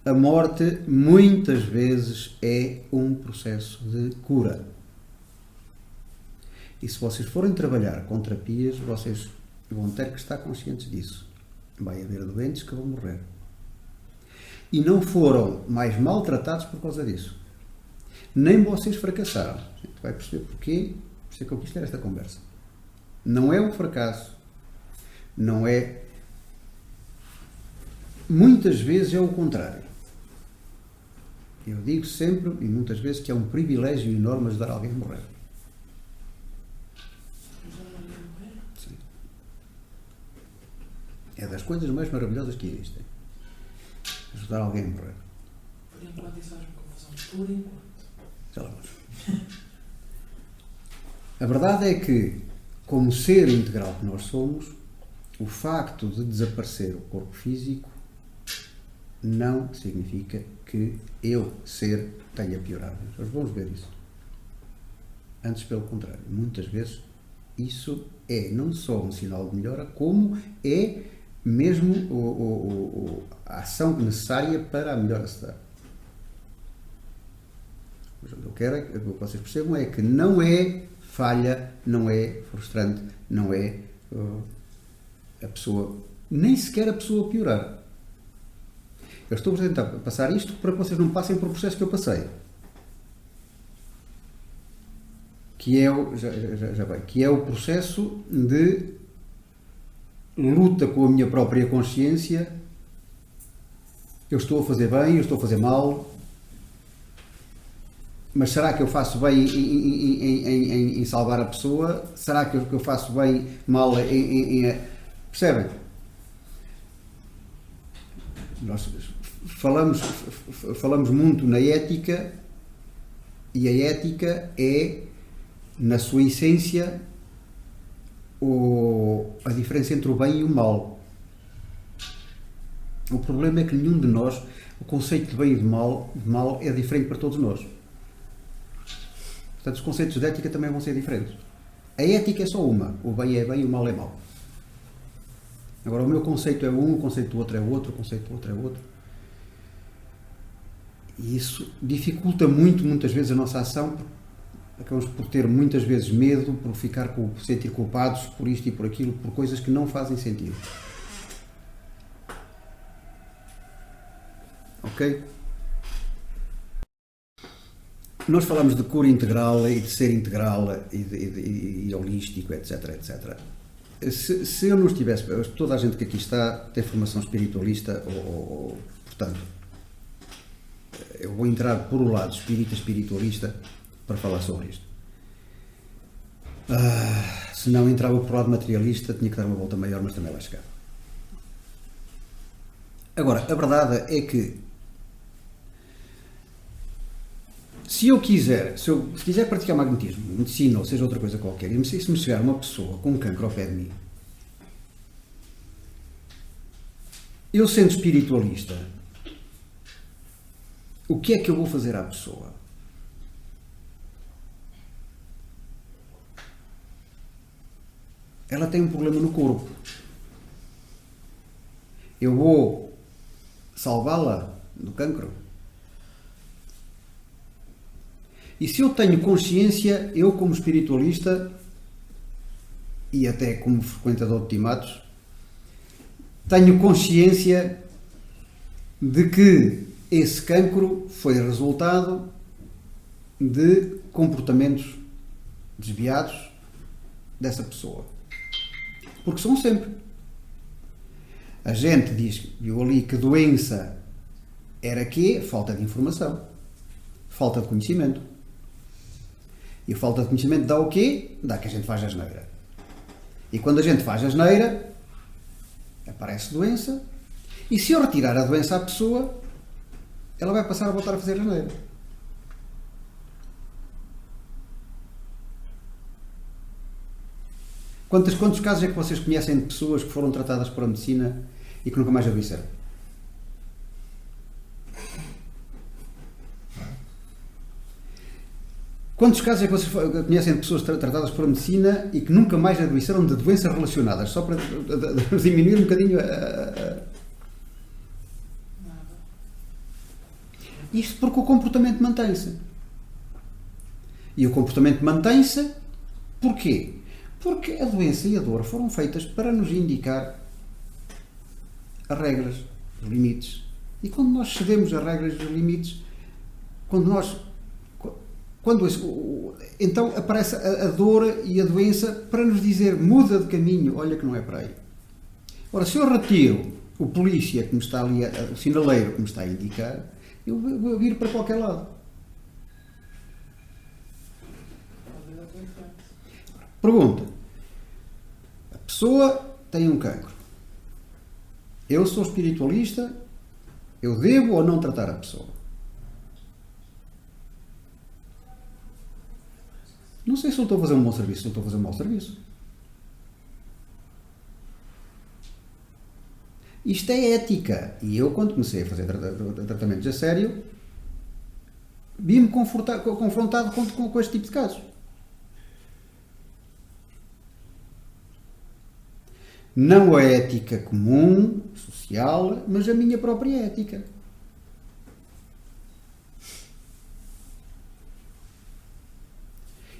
a morte muitas vezes é um processo de cura. E se vocês forem trabalhar com terapias, vocês vão ter que estar conscientes disso. Vai haver doentes que vão morrer. E não foram mais maltratados por causa disso. Nem vocês fracassaram. A gente vai perceber porquê. Por isso é que eu quis ter esta conversa. Não é um fracasso. Não é... Muitas vezes é o contrário. Eu digo sempre, e muitas vezes, que é um privilégio enorme ajudar alguém a morrer. Sim. É das coisas mais maravilhosas que existem. Ajudar alguém a morrer. Por enquanto isso faz-me confusão. Por enquanto. Já lá vamos. A verdade é que, como ser integral que nós somos, o facto de desaparecer o corpo físico não significa que eu, ser, tenha piorado. Nós vamos ver isso. Antes, pelo contrário. Muitas vezes, isso é não só um sinal de melhora, como é mesmo a ação necessária para a melhora se dar. Mas o que eu quero que vocês percebam é que não é falha, não é frustrante, não é a pessoa, nem sequer a pessoa piorar. Eu estou a tentar passar isto para que vocês não passem por o processo que eu passei. Que é que é o processo de luta com a minha própria consciência. Eu estou a fazer bem, eu estou a fazer mal, mas será que eu faço bem em salvar a pessoa? Será que eu faço bem, mal percebem? Nós falamos muito na ética, e a ética é, na sua essência, a diferença entre o bem e o mal. O problema é que nenhum de nós, o conceito de bem e de mal é diferente para todos nós. Portanto, os conceitos de ética também vão ser diferentes. A ética é só uma. O bem é bem e o mal é mal. Agora, o meu conceito é um, o conceito do outro é outro, o conceito do outro é outro. E isso dificulta muitas vezes a nossa ação. Acabamos por ter muitas vezes medo, por sentir culpados por isto e por aquilo, por coisas que não fazem sentido. Ok? Nós falamos de cura integral e de ser integral e holístico, etc, etc. Se eu não estivesse... Toda a gente que aqui está tem formação espiritualista, portanto, eu vou entrar por o lado espiritualista para falar sobre isto. Se não entrava por o lado materialista, tinha que dar uma volta maior, mas também vai chegar. Agora, a verdade é que se quiser praticar magnetismo, medicina ou seja outra coisa qualquer, e se me chegar uma pessoa com um cancro ao pé de mim, eu sendo espiritualista, o que é que eu vou fazer à pessoa? Ela tem um problema no corpo. Eu vou salvá-la do cancro? E se eu tenho consciência, eu como espiritualista e até como frequentador de timatos, tenho consciência de que esse cancro foi resultado de comportamentos desviados dessa pessoa. Porque são sempre. A gente viu ali que doença era quê? Falta de informação. Falta de conhecimento. E a falta de conhecimento dá o quê? Dá que a gente faz asneira. E quando a gente faz asneira, aparece doença. E se eu retirar a doença à pessoa, ela vai passar a voltar a fazer asneira. Quantos casos é que vocês conhecem de pessoas que foram tratadas por a medicina e que nunca mais adoeceram? Quantos casos é que vocês conhecem de pessoas tratadas por medicina e que nunca mais adoeceram de doenças relacionadas? Só para diminuir um bocadinho a... Nada. Isto porque o comportamento mantém-se. E o comportamento mantém-se porquê? Porque a doença e a dor foram feitas para nos indicar as regras, os limites. E quando nós cedemos as regras e os limites, então aparece a dor e a doença para nos dizer: muda de caminho, olha que não é para aí. Ora, se eu retiro o polícia que me está ali, o sinaleiro que me está a indicar, eu viro para qualquer lado. Pergunta: a pessoa tem um cancro. Eu sou espiritualista, eu devo ou não tratar a pessoa? Não sei se eu estou a fazer um bom serviço, se eu estou a fazer um mau serviço. Isto é ética. E eu, quando comecei a fazer tratamentos a sério, vi-me confrontado com este tipo de casos. Não a ética comum, social, mas a minha própria ética.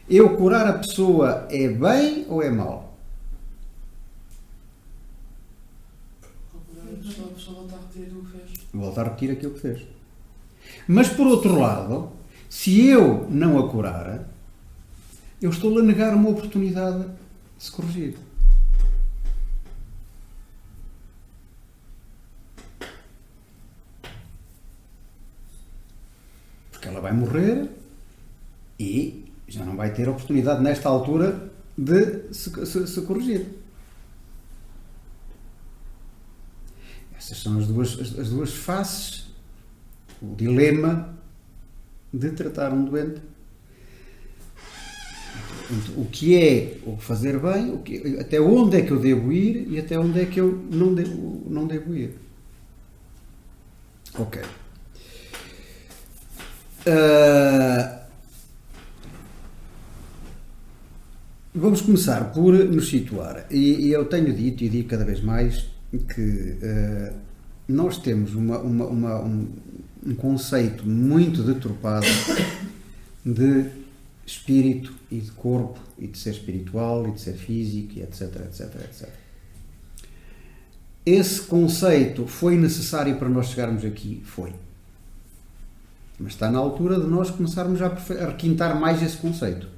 Eu curar a pessoa é bem ou é mau? A pessoa volta a repetir o que fez. Volta a repetir aquilo que fez. Mas, por outro lado, se eu não a curar, eu estou-lhe a negar uma oportunidade de se corrigir. Porque ela vai morrer e já não vai ter oportunidade nesta altura de se corrigir. Essas são as duas faces, o dilema de tratar um doente. O que é o fazer bem, até onde é que eu devo ir e até onde é que eu não devo ir. Ok. Vamos começar por nos situar. E eu tenho dito e digo cada vez mais que nós temos um conceito muito deturpado de espírito e de corpo e de ser espiritual e de ser físico e etc, etc, etc. Esse conceito foi necessário para nós chegarmos aqui? Foi. Mas está na altura de nós começarmos a requintar mais esse conceito.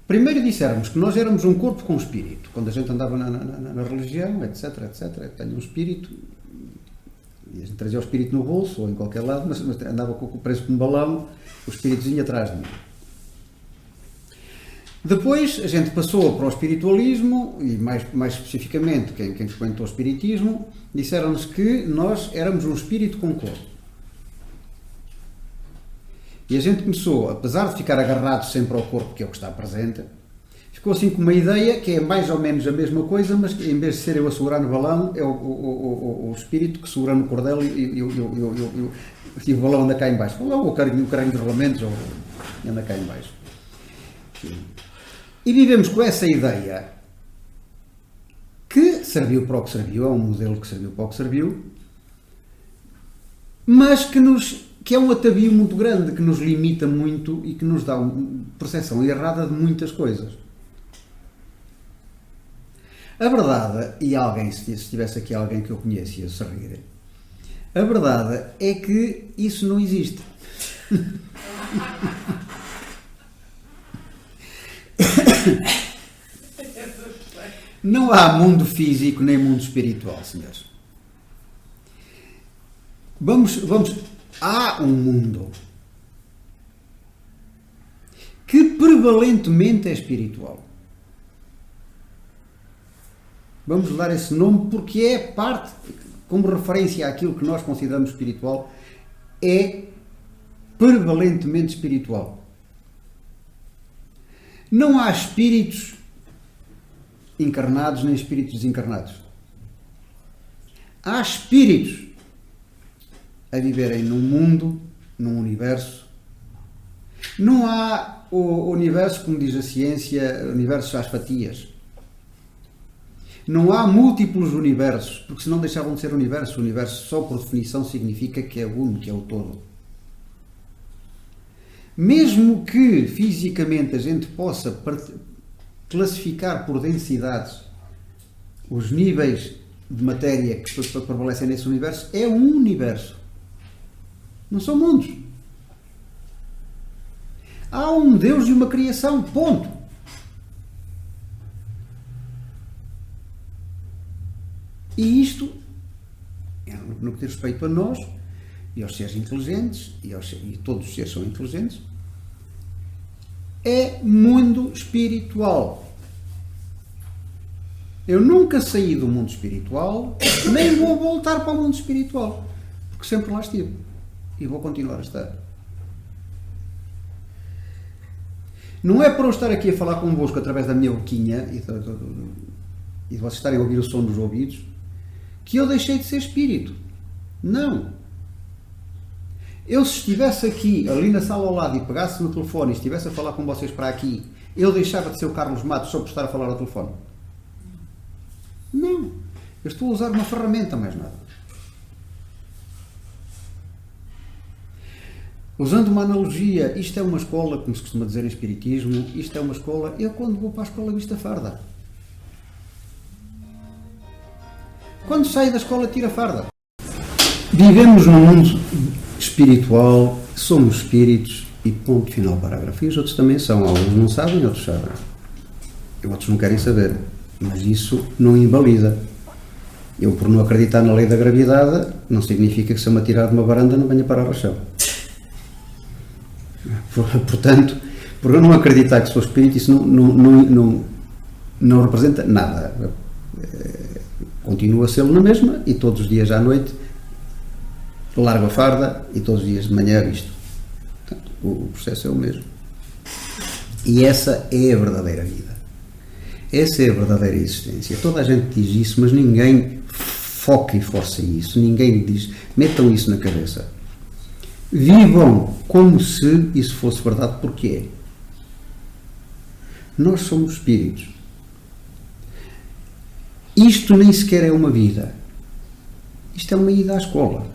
Primeiro dissermos que nós éramos um corpo com espírito. Quando a gente andava na religião, etc, etc, tenho um espírito, e a gente trazia o espírito no bolso ou em qualquer lado, mas andava com o preço de um balão, o espíritozinho atrás de mim. Depois a gente passou para o espiritualismo, e mais especificamente quem frequentou o espiritismo, disseram-nos que nós éramos um espírito com corpo. E a gente começou, apesar de ficar agarrado sempre ao corpo, que é o que está presente, ficou assim com uma ideia que é mais ou menos a mesma coisa, mas que em vez de ser eu a segurar no balão, é o espírito que segura no cordel e o balão anda cá em baixo. Ou o carrinho dos rolamentos anda cá em baixo. E vivemos com essa ideia que serviu para o que serviu, é um modelo que serviu para o que serviu, mas que é um atavio muito grande, que nos limita muito e que nos dá uma percepção errada de muitas coisas. A verdade, e alguém, se tivesse aqui alguém que eu conhecia se rir, a verdade é que isso não existe. Não há mundo físico nem mundo espiritual, senhores. Há um mundo que prevalentemente é espiritual. Vamos dar esse nome porque é parte, como referência àquilo que nós consideramos espiritual, é prevalentemente espiritual. Não há espíritos encarnados nem espíritos desencarnados. Há espíritos a viverem num mundo, num universo. Não há o universo, como diz a ciência, universo às fatias. Não há múltiplos universos, porque senão deixavam de ser universo. O universo só por definição significa que é uno, que é o todo. Mesmo que fisicamente a gente possa classificar por densidades os níveis de matéria que prevalecem nesse universo, é um universo. Não são mundos. Há um Deus e uma criação, ponto. E isto, no que diz respeito a nós, e aos seres inteligentes, e todos os seres são inteligentes, é mundo espiritual. Eu nunca saí do mundo espiritual, nem vou voltar para o mundo espiritual, porque sempre lá estive e vou continuar a estar. Não é por eu estar aqui a falar convosco através da minha boquinha e de vocês estarem a ouvir o som dos ouvidos que eu deixei de ser espírito. Não. Eu, se estivesse aqui, ali na sala ao lado, e pegasse no telefone e estivesse a falar com vocês para aqui, eu deixava de ser o Carlos Matos só por estar a falar ao telefone? Não. Eu estou a usar uma ferramenta, mais nada. Usando uma analogia, isto é uma escola, como se costuma dizer em espiritismo, isto é uma escola, eu quando vou para a escola visto a farda. Quando saio da escola tiro a farda. Vivemos num mundo espiritual, somos espíritos e ponto final parágrafo. E os outros também são, alguns não sabem, outros sabem. E outros não querem saber. Mas isso não invalida. Eu, por não acreditar na lei da gravidade, não significa que se eu me atirar de uma varanda não venha parar ao chão. Portanto, por eu não acreditar que sou espírito, isso não representa nada. Continuo a sê-lo na mesma e todos os dias à noite largo a farda e todos os dias de manhã visto. Portanto, o processo é o mesmo. E essa é a verdadeira vida. Essa é a verdadeira existência. Toda a gente diz isso, mas ninguém foca e força isso. Ninguém diz, metam isso na cabeça. Vivam como se isso fosse verdade, porque é. Nós somos espíritos. Isto nem sequer é uma vida. Isto é uma ida à escola.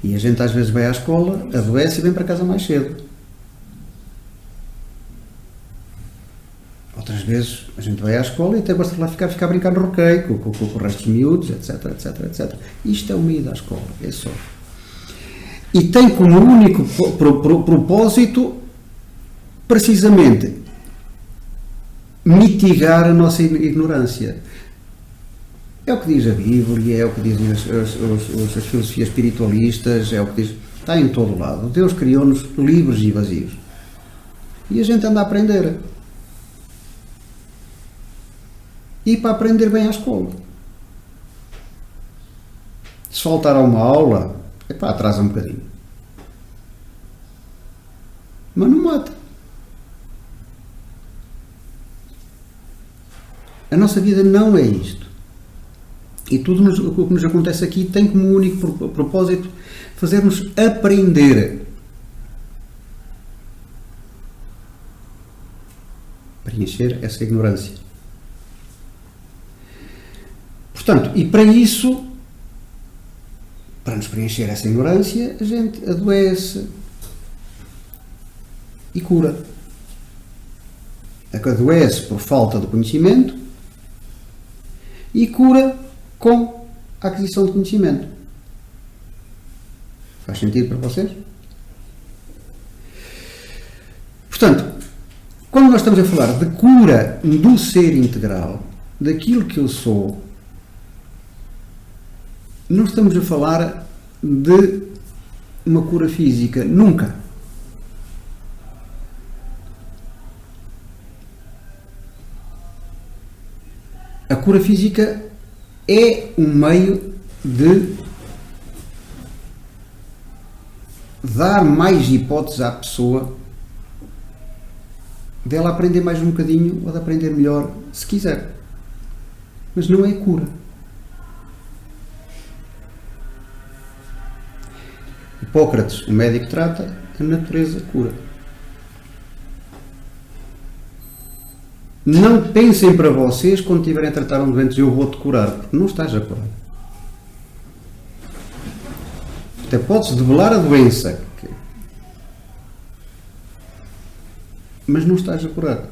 E a gente às vezes vai à escola, adoece e vem para casa mais cedo. Outras vezes a gente vai à escola e até gosta de lá ficar a brincar no recreio, com o resto dos miúdos, etc, etc, etc. Isto é uma ida à escola, é só. E tem como único propósito, precisamente, mitigar a nossa ignorância. É o que diz a Bíblia, é o que dizem as filosofias espiritualistas, é o que diz, está em todo lado. Deus criou-nos livres e vazios. E a gente anda a aprender. E para aprender bem à escola. Se faltar a uma aula, atrasa um bocadinho. Mas não mata. A nossa vida não é isto. E tudo o que nos acontece aqui tem como único propósito fazer-nos aprender. Preencher essa ignorância. Portanto, e para isso, para nos preencher essa ignorância, a gente adoece e cura. Adoece por falta de conhecimento e cura com a aquisição de conhecimento. Faz sentido para vocês? Portanto, quando nós estamos a falar de cura do ser integral, daquilo que eu sou, não estamos a falar de uma cura física, nunca. A cura física é um meio de dar mais hipóteses à pessoa dela aprender mais um bocadinho ou de aprender melhor, se quiser. Mas não é cura. Hipócrates, o médico, trata, a natureza cura. Não pensem para vocês quando estiverem a tratar um doente, eu vou-te curar, porque não estás a curar. Até podes debelar a doença, mas não estás a curar.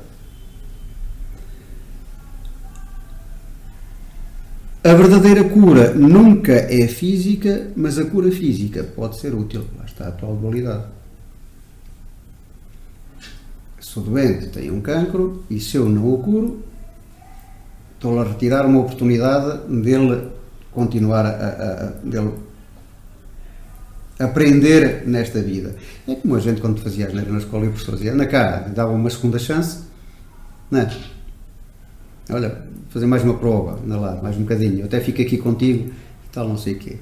A verdadeira cura nunca é física, mas a cura física pode ser útil. Lá está a atual dualidade. Sou doente, tenho um cancro, e se eu não o curo, estou a retirar uma oportunidade dele continuar dele aprender nesta vida. É como a gente, quando fazia asneira na escola, e o professor dizia, anda cá, dava uma segunda chance, não é? Olha, fazer mais uma prova, anda lá, mais um bocadinho, eu até fico aqui contigo, tal, não sei o quê.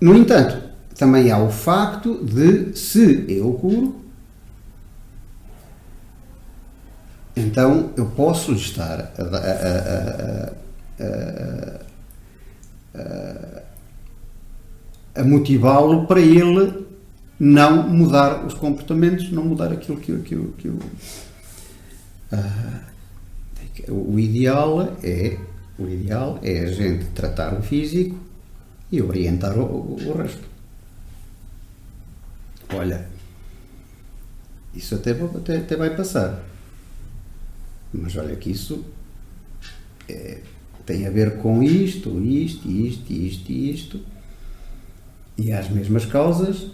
No entanto, também há o facto de, se eu curo, então eu posso estar a motivá-lo para ele não mudar os comportamentos, não mudar aquilo que o ideal é a gente tratar o físico e orientar o resto. Olha, isso até vai passar, mas olha que isso tem a ver com isto, e as mesmas causas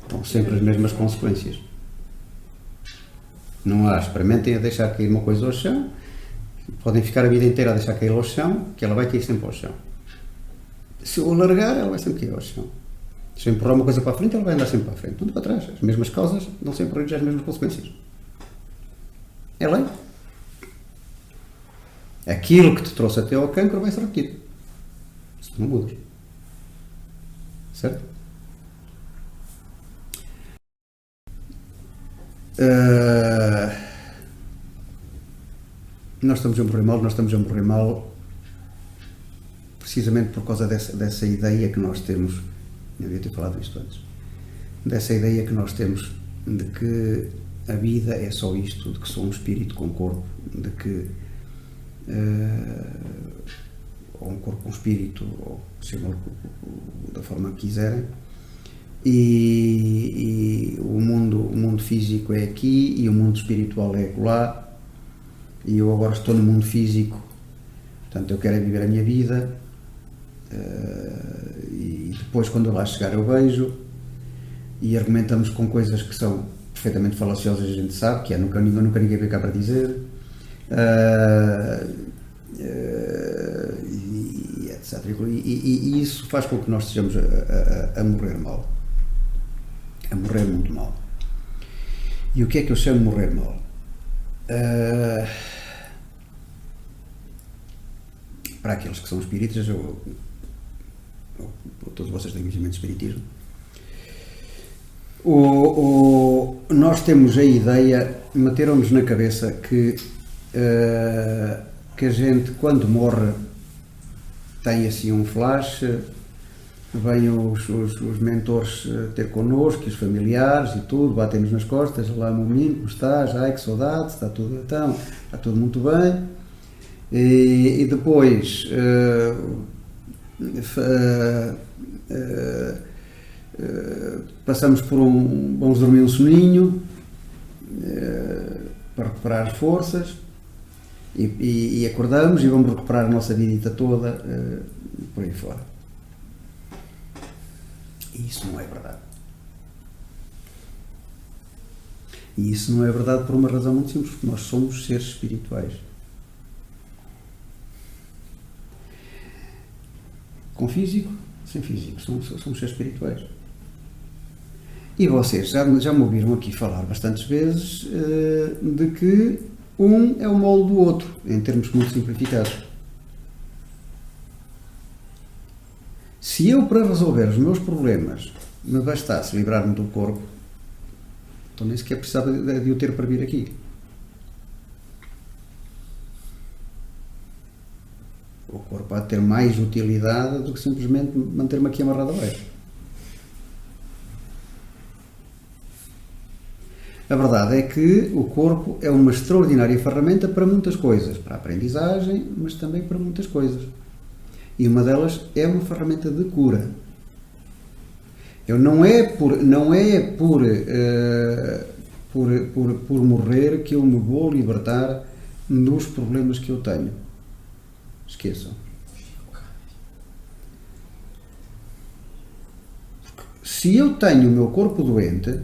estão sempre as mesmas consequências. Não há, experimentem a deixar cair uma coisa ao chão, podem ficar a vida inteira a deixar cair ao chão, que ela vai cair sempre ao chão. Se eu alargar, ela vai sempre cair ao chão. Se eu empurrar uma coisa para a frente, ela vai andar sempre para a frente, tudo para trás. As mesmas causas dão sempre origem às mesmas consequências. É lei. Aquilo que te trouxe até ao cancro vai ser repetido. Se tu não mudas. Certo? Nós estamos a morrer mal precisamente por causa dessa ideia que nós temos, eu devia ter falado isto antes, dessa ideia que nós temos de que a vida é só isto, de que sou um espírito com corpo, de que ou um corpo com espírito, ou chamam da forma que quiserem, e o mundo físico é aqui e o mundo espiritual é acolá, e eu agora estou no mundo físico, portanto eu quero é viver a minha vida, e depois quando eu lá chegar eu vejo, e argumentamos com coisas que são perfeitamente falaciosas, a gente sabe, que é nunca ninguém veio cá para dizer, e etc. E isso faz com que nós estejamos a morrer mal, a morrer muito mal. E o que é que eu chamo de morrer mal? Para aqueles que são espíritas, todos vocês têm conhecimento de espiritismo, nós temos a ideia, meteram-nos na cabeça que a gente, quando morre, tem assim um flash, vêm os mentores ter connosco, os familiares e tudo, batem-nos nas costas, lá meu menino, como estás? Ai, que saudade, está tudo muito bem. E depois passamos por vamos dormir um soninho para recuperar as forças e acordamos e vamos recuperar a nossa vida toda por aí fora. E isso não é verdade. E isso não é verdade por uma razão muito simples, porque nós somos seres espirituais. Com físico, sem físico, somos seres espirituais. E vocês já me ouviram aqui falar bastantes vezes de que um é o molde do outro, em termos muito simplificados. Se eu, para resolver os meus problemas, me bastasse livrar-me do corpo, então nem sequer precisava de o ter para vir aqui. O corpo há de ter mais utilidade do que simplesmente manter-me aqui amarrado a baixo. A verdade é que o corpo é uma extraordinária ferramenta para muitas coisas, para a aprendizagem, mas também para muitas coisas. E uma delas é uma ferramenta de cura. Não é por morrer que eu me vou libertar dos problemas que eu tenho. Esqueçam. Se eu tenho o meu corpo doente,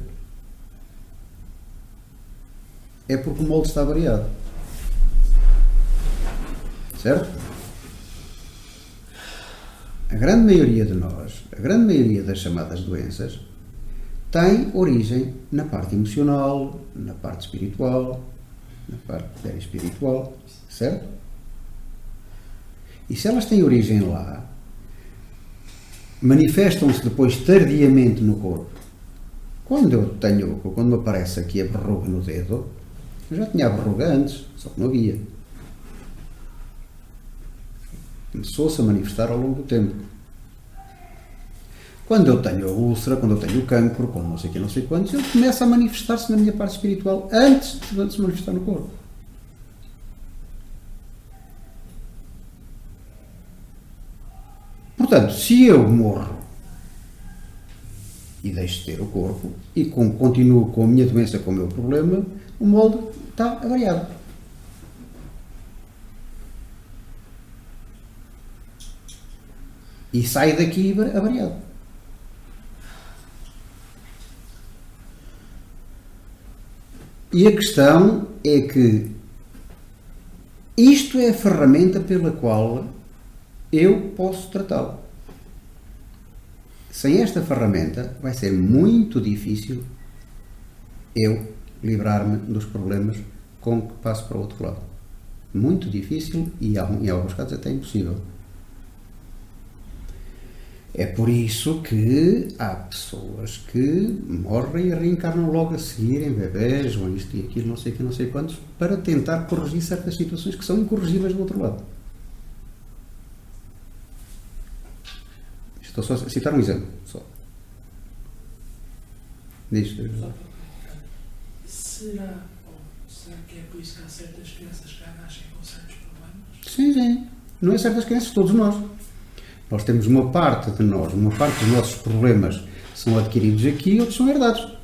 é porque o molde está variado. Certo? A grande maioria de nós, a grande maioria das chamadas doenças, tem origem na parte emocional, na parte espiritual, na parte perispiritual, certo? E se elas têm origem lá, manifestam-se depois tardiamente no corpo. Quando me aparece aqui a verruga no dedo, eu já tinha a verruga antes, só que não havia. Começou-se a manifestar ao longo do tempo. Quando eu tenho a úlcera, quando eu tenho o cancro, quando não sei o que, não sei quantos, ele começa a manifestar-se na minha parte espiritual antes de se manifestar no corpo. Portanto, se eu morro e deixo de ter o corpo e continuo com a minha doença, com o meu problema, o molde está avariado. E sai daqui avariado. E a questão é que isto é a ferramenta pela qual eu posso tratá-lo. Sem esta ferramenta vai ser muito difícil eu livrar-me dos problemas com que passo para o outro lado. Muito difícil e em alguns casos até impossível. É por isso que há pessoas que morrem e reencarnam logo a seguir em bebés ou isto e aquilo, não sei o que, não sei quantos, para tentar corrigir certas situações que são incorrigíveis do outro lado. Estou só a citar um exemplo. Só. Diz. Será que é por isso que há certas crianças que já nascem com certos problemas? Sim. Não é certas crianças, todos nós. Nós temos uma parte dos nossos problemas são adquiridos aqui e outros são herdados.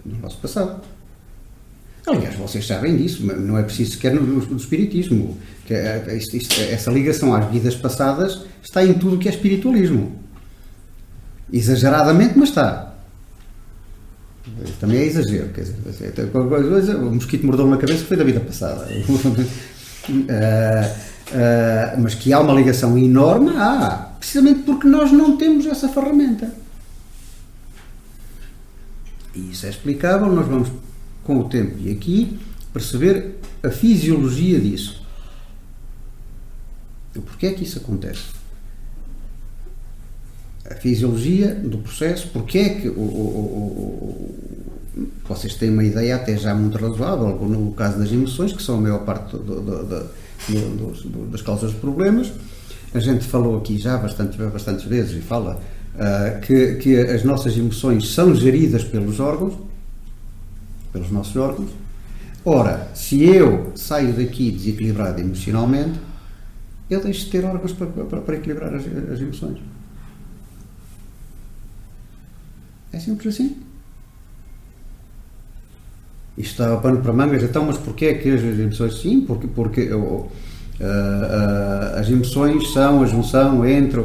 No nosso passado. Aliás, vocês sabem disso, não é preciso sequer no espiritismo. Que essa ligação às vidas passadas está em tudo o que é espiritualismo. Exageradamente, mas está. Também é exagero, quer dizer, o mosquito mordou-me na cabeça que foi da vida passada. Mas que há uma ligação enorme, precisamente porque nós não temos essa ferramenta. E isso é explicável, nós vamos, com o tempo e aqui, perceber a fisiologia disso. O porquê é que isso acontece? A fisiologia do processo, porque é que vocês têm uma ideia até já muito razoável, no caso das emoções, que são a maior parte das causas de problemas. A gente falou aqui já bastantes vezes e fala que as nossas emoções são geridas pelos órgãos, pelos nossos órgãos. Ora, se eu saio daqui desequilibrado emocionalmente, eu deixo de ter órgãos para equilibrar as emoções. É simples assim. Isto está pano para mangas, então, mas porquê é que as emoções? Sim, porque as emoções são a junção entre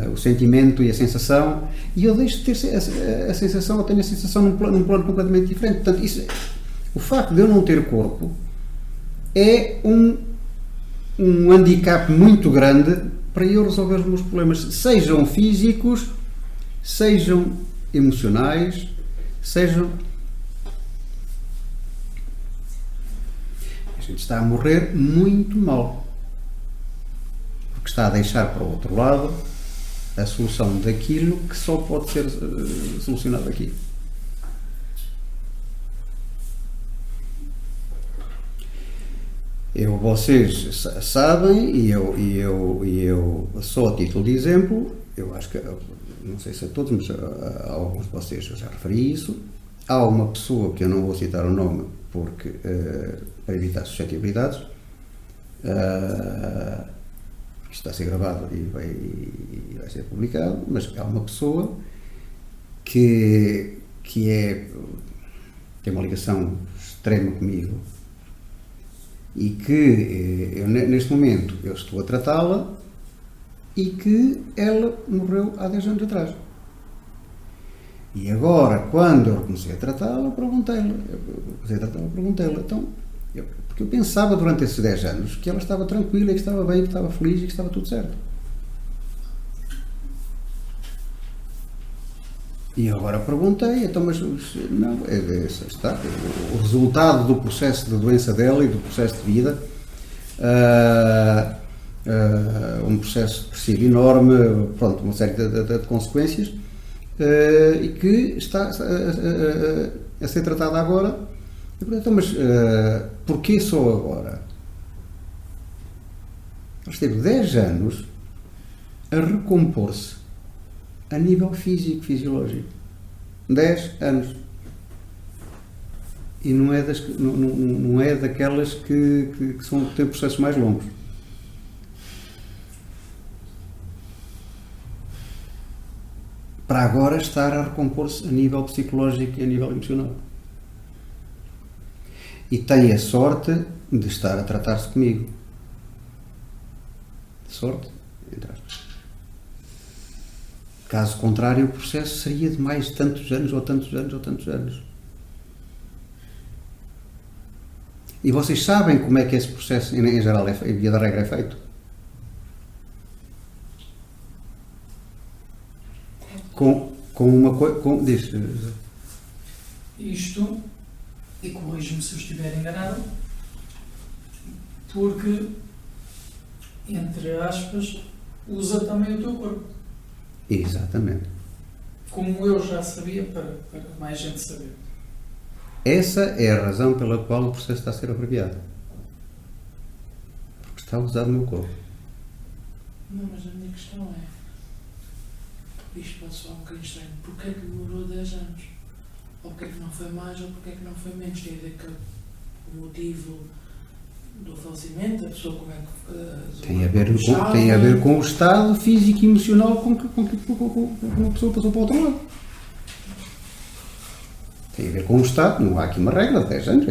o sentimento e a sensação, e eu deixo de ter a sensação, eu tenho a sensação num plano completamente diferente. Portanto, o facto de eu não ter corpo é um handicap muito grande para eu resolver os meus problemas, sejam físicos, sejam emocionais, sejam... A gente está a morrer muito mal, porque está a deixar para o outro lado a solução daquilo que só pode ser solucionado aqui. Vocês sabem, e eu só a título de exemplo, eu acho que, não sei se a todos, mas a alguns de vocês eu já referi isso. Há uma pessoa que eu não vou citar o nome porque, para evitar suscetibilidades, isto está a ser gravado e vai ser publicado, mas há uma pessoa que tem uma ligação extrema comigo e que eu, neste momento eu estou a tratá-la e que ela morreu há 10 anos atrás. E agora, quando eu comecei a tratá-la, perguntei-lhe, então, porque eu pensava durante esses 10 anos que ela estava tranquila, que estava bem, que estava feliz e que estava tudo certo. E agora perguntei, então, mas não, está, o resultado do processo de doença dela e do processo de vida, um processo depressivo enorme, pronto, uma série de consequências, e que está a ser tratada agora. Eu perguntei, então, mas porquê só agora? Ela esteve 10 anos a recompor-se a nível físico, fisiológico. 10 anos. E não é daquelas que têm processos mais longos. Para agora estar a recompor-se a nível psicológico e a nível emocional. E tem a sorte de estar a tratar-se comigo. Sorte, entre aspas. Caso contrário, o processo seria de mais tantos anos, ou tantos anos, ou tantos anos. E vocês sabem como é que esse processo, em geral, em via da regra, é feito? Com uma coisa... Diz. Isto, e corrijo-me se eu estiver enganado, porque, entre aspas, usa também o teu corpo. Exatamente. Como eu já sabia, para mais gente saber. Essa é a razão pela qual o processo está a ser abreviado. Porque está a usar o meu corpo. Não, mas a minha questão é, isto pode soar um bocadinho estranho, porquê é que demorou 10 anos? Ou porquê é que não foi mais, ou porquê é que não foi menos? Tem a ver com o motivo do falecimento, a pessoa como é que... Tem a ver com o estado físico e emocional com que uma pessoa passou para o outro lado. Tem a ver com o estado, não há aqui uma regra de 10 anos.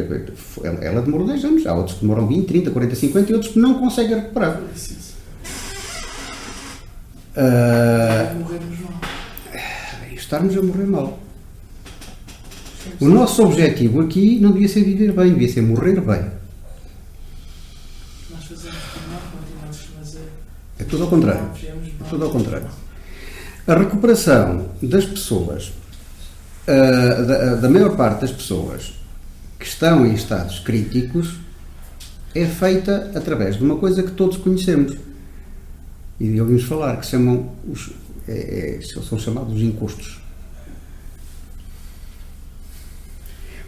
Ela demorou 10 anos, há outros que demoram 20, 30, 40, 50 e outros que não conseguem recuperar. Morremos mal. Estarmos a morrer mal. O nosso objetivo aqui não devia ser viver bem, devia ser morrer bem. Nós fazemos por mal, continuamos a fazer. É tudo ao contrário. É tudo ao contrário. A recuperação das pessoas, da maior parte das pessoas que estão em estados críticos, é feita através de uma coisa que todos conhecemos. E ouvimos falar, que são chamados os encostos.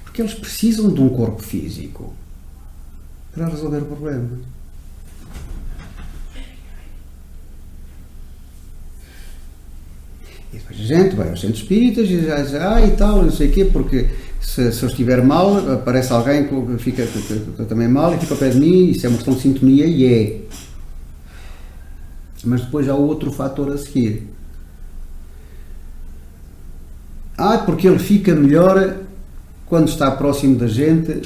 Porque eles precisam de um corpo físico para resolver o problema. E depois a gente vai aos centros espíritas e já diz, e tal, não sei o quê, porque se eu estiver mal, aparece alguém que fica também mal e fica ao pé de mim, isso é uma questão de sintonia e é. Mas depois há outro fator a seguir. Porque ele fica melhor quando está próximo da gente,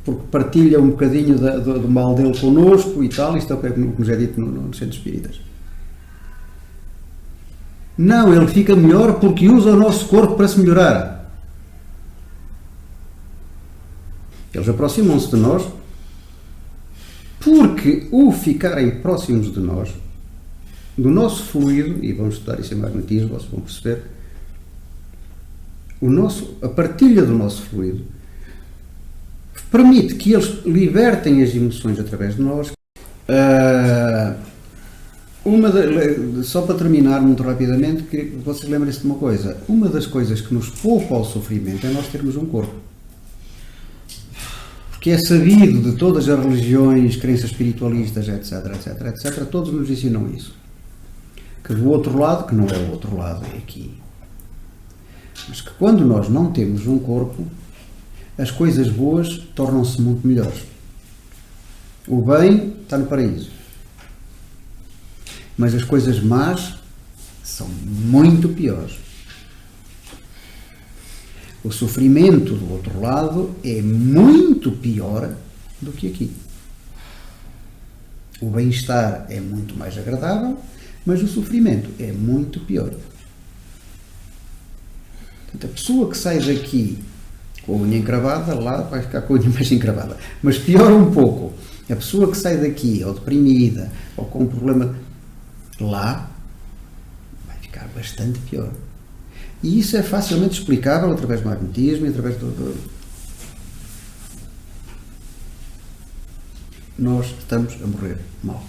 porque partilha um bocadinho do mal dele connosco e tal, isto é o que nos é dito nos centros espíritas. Não, ele fica melhor porque usa o nosso corpo para se melhorar. Eles aproximam-se de nós porque o ficarem próximos de nós, do nosso fluido, e vamos estudar isso em magnetismo, vocês vão perceber, a partilha do nosso fluido permite que eles libertem as emoções através de nós. Só para terminar muito rapidamente, que vocês lembrem-se de uma coisa. Uma das coisas que nos poupa ao sofrimento é nós termos um corpo. Porque é sabido de todas as religiões, crenças espiritualistas, etc, todos nos ensinam isso. que do outro lado, que não é o outro lado, é aqui, mas que quando nós não temos um corpo, as coisas boas tornam-se muito melhores. O bem está no paraíso, mas as coisas más são muito piores. O sofrimento do outro lado é muito pior do que aqui. O bem-estar é muito mais agradável, mas o sofrimento é muito pior. Portanto, a pessoa que sai daqui com a unha encravada, lá vai ficar com a unha mais encravada. Mas pior um pouco, a pessoa que sai daqui ou deprimida ou com um problema, lá vai ficar bastante pior. E isso é facilmente explicável através do magnetismo e através do... Nós estamos a morrer mal.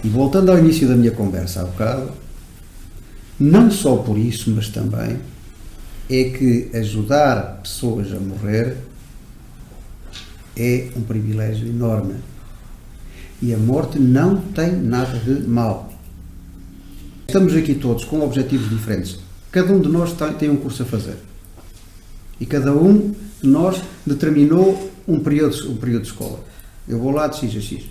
E voltando ao início da minha conversa há bocado, não só por isso, mas também é que ajudar pessoas a morrer é um privilégio enorme. E a morte não tem nada de mal. Estamos aqui todos com objetivos diferentes. Cada um de nós tem um curso a fazer. E cada um de nós determinou um período de escola. Eu vou lá de X a X.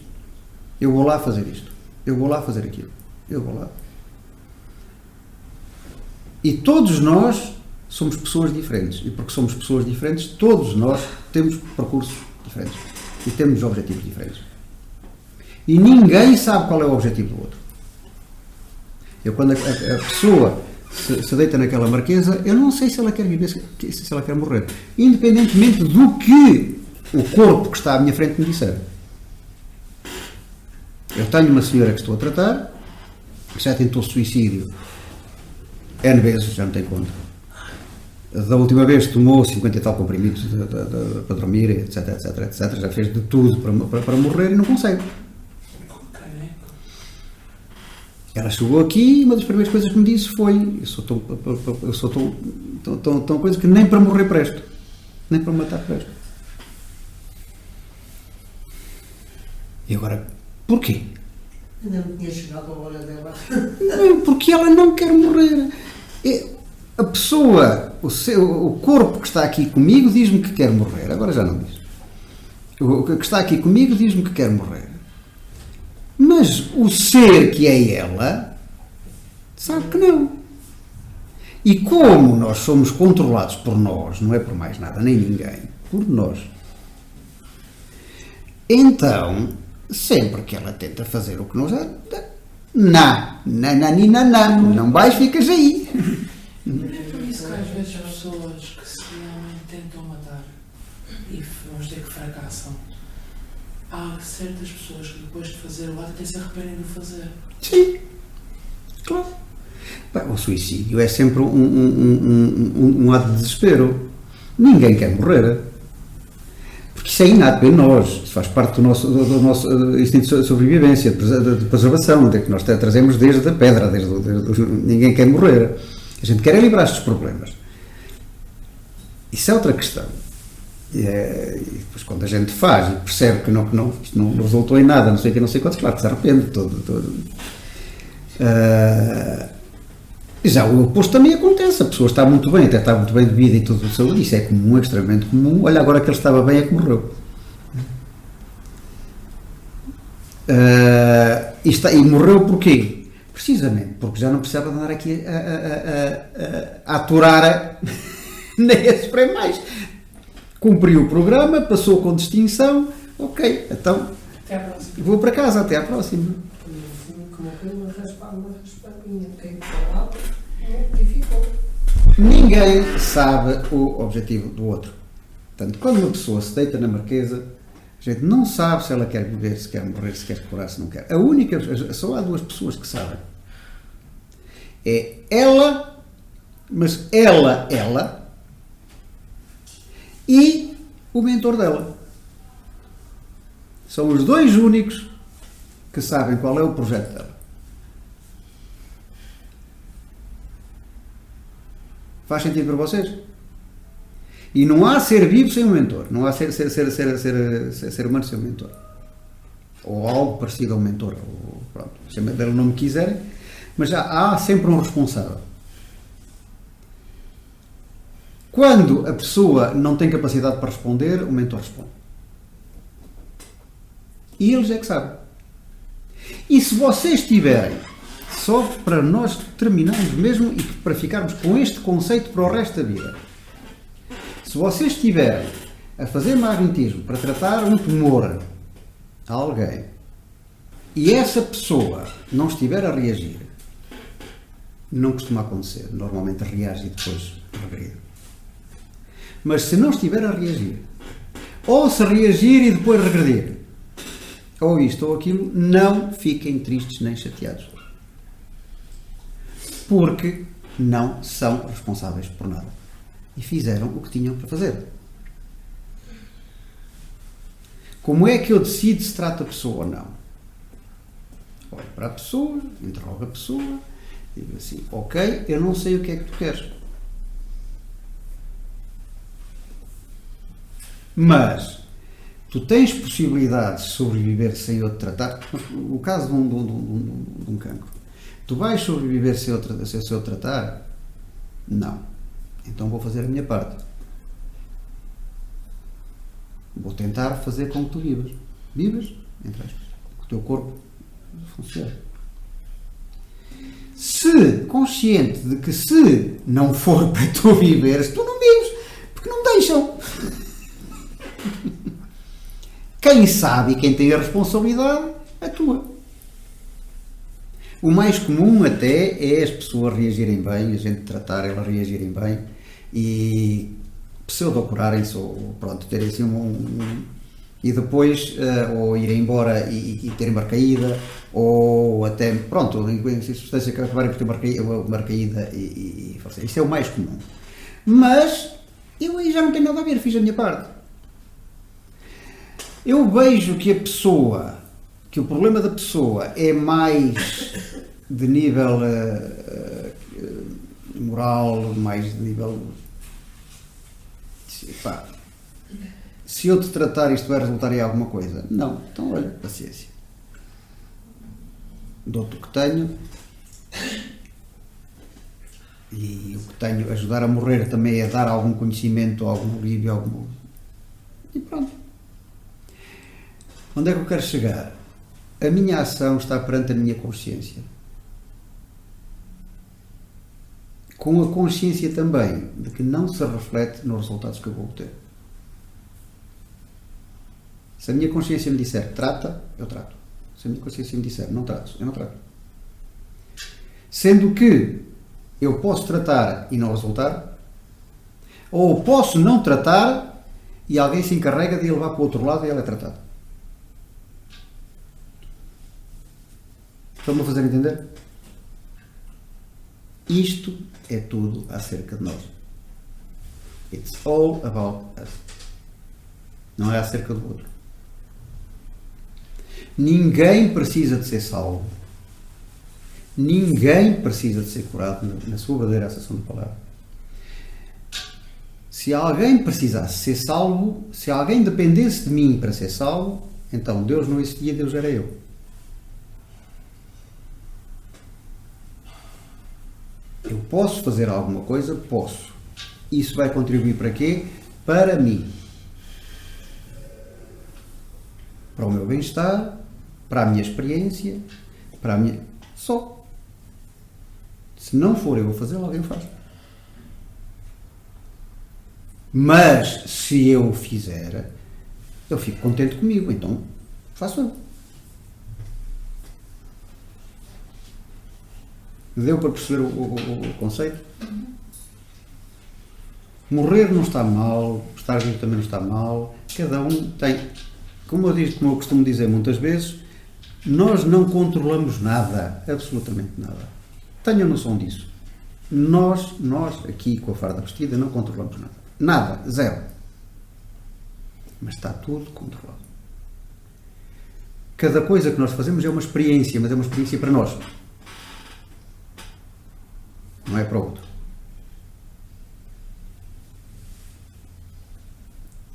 Eu vou lá fazer isto. Eu vou lá fazer aquilo. Eu vou lá. E todos nós somos pessoas diferentes. E porque somos pessoas diferentes, todos nós temos percursos diferentes. E temos objetivos diferentes. E ninguém sabe qual é o objetivo do outro. Eu, quando a pessoa se deita naquela marquesa, eu não sei se ela quer viver, se ela quer morrer. Independentemente do que o corpo que está à minha frente me disser. Eu tenho uma senhora que estou a tratar, que já tentou suicídio N vezes, já não tem conta. Da última vez tomou 50 e tal comprimidos para dormir, etc, etc, etc. Já fez de tudo para morrer e não consegue. Ela chegou aqui e uma das primeiras coisas que me disse foi: eu sou tão coisa que nem para morrer presto, nem para matar presto. E agora, porquê? Ainda não tinha chegado a hora dela. Não, porque ela não quer morrer. A pessoa, o corpo que está aqui comigo diz-me que quer morrer. Agora já não diz. O que está aqui comigo diz-me que quer morrer. Mas o ser que é ela sabe que não. E como nós somos controlados por nós, não é por mais nada, nem ninguém, por nós, então, sempre que ela tenta fazer o que nós... Não vais, ficas aí. É por isso que às vezes as pessoas que se realmente tentam matar e vamos ter que fracassam, há certas pessoas que depois de fazer o ato até se arrependem de o fazer. Sim, claro. Bem, o suicídio é sempre um ato de desespero. Ninguém quer morrer. Porque isso é inato em nós. Isso faz parte do nosso instinto de sobrevivência, de preservação, que nós trazemos desde a pedra. Ninguém quer morrer. A gente quer é livrar-se dos problemas. Isso é outra questão. E depois, quando a gente faz e percebe que isto não resultou em nada, não sei quantos, claro que se arrepende todo. Já o oposto também acontece. A pessoa está muito bem, até está muito bem de vida e tudo de saúde. Isso é comum, é extremamente comum. Olha, agora que ele estava bem é que morreu. E morreu porquê? Precisamente porque já não precisava de andar aqui a aturar nem a sofrer mais. Cumpriu o programa, passou com distinção, ok, então Até à próxima. vou para casa, até à próxima. Como uma raspadinha, caiu para o lado e ficou. Ninguém sabe o objetivo do outro. Portanto, quando uma pessoa se deita na marquesa, a gente não sabe se ela quer viver, se quer morrer, se quer curar, se não quer. Só há duas pessoas que sabem. É ela, mas ela, e o mentor dela. São os dois únicos que sabem qual é o projeto dela. Faz sentido para vocês? E não há ser vivo sem um mentor. Não há ser humano sem um mentor. Ou algo parecido ao mentor. pronto, chamem dele o nome que quiserem, mas há sempre um responsável. Quando a pessoa não tem capacidade para responder, o mentor responde. E eles é que sabem. E se vocês tiverem, só para nós terminarmos mesmo e para ficarmos com este conceito para o resto da vida, se vocês estiverem a fazer magnetismo para tratar um tumor a alguém e essa pessoa não estiver a reagir, não costuma acontecer, normalmente reage e depois regride. Mas se não estiver a reagir, ou se reagir e depois regredir, ou isto ou aquilo, não fiquem tristes nem chateados. Porque não são responsáveis por nada. E fizeram o que tinham para fazer. Como é que eu decido se trata a pessoa ou não? Olho para a pessoa, interrogo a pessoa, digo assim, ok, eu não sei o que é que tu queres. Mas tu tens possibilidades de sobreviver sem eu te tratar. O caso de um cancro. Tu vais sobreviver sem eu te tratar? Não. Então vou fazer a minha parte. Vou tentar fazer com que tu vivas. Vivas, entre aspas. Que o teu corpo funcione. Se consciente de que se não for para tu viveres, tu não vives. Porque não deixam. Quem sabe e quem tem a responsabilidade é tua. O mais comum até é as pessoas reagirem bem, a gente tratar elas reagirem bem e pseudo-curarem-se ou pronto, terem assim e depois ou irem embora e terem uma recaída ou até, pronto, em circunstâncias que acabarem por ter uma recaída e isso é o mais comum. Mas eu aí já não tenho nada a ver, fiz a minha parte. Eu vejo que que o problema da pessoa é mais de nível moral, mais de nível... Pá, se eu te tratar isto vai resultar em alguma coisa? Não. Então, olha, paciência. Dou-te o que tenho e o que tenho, ajudar a morrer também é dar algum conhecimento, algum alívio, e pronto. Onde é que eu quero chegar? A minha ação está perante a minha consciência. Com a consciência também de que não se reflete nos resultados que eu vou obter. Se a minha consciência me disser trata, eu trato. Se a minha consciência me disser não trato, eu não trato. Sendo que eu posso tratar e não resultar, ou posso não tratar e alguém se encarrega de levar para o outro lado e ela é tratada. Estão-me a fazer entender? Isto é tudo acerca de nós. It's all about us. Não é acerca do outro. Ninguém precisa de ser salvo. Ninguém precisa de ser curado na sua verdadeira acessão de palavra. Se alguém precisasse ser salvo, se alguém dependesse de mim para ser salvo, então Deus não existia, Deus era eu. Eu posso fazer alguma coisa? Posso. Isso vai contribuir para quê? Para mim. Para o meu bem-estar, para a minha experiência, para a minha... Só. Se não for eu a fazer, alguém faz. Mas, se eu o fizer, eu fico contente comigo, então faço eu. Deu para perceber o conceito? Morrer não está mal, estar vivo também não está mal, cada um tem, como eu costumo dizer muitas vezes, nós não controlamos nada, absolutamente nada. Tenham noção disso. Nós aqui com a farda vestida não controlamos nada. Nada, zero. Mas está tudo controlado. Cada coisa que nós fazemos é uma experiência, mas é uma experiência para nós. Não é para o outro.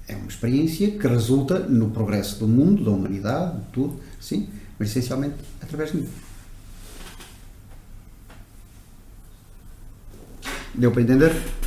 É uma experiência que resulta no progresso do mundo, da humanidade, de tudo, sim, mas essencialmente através de mim. Deu para entender?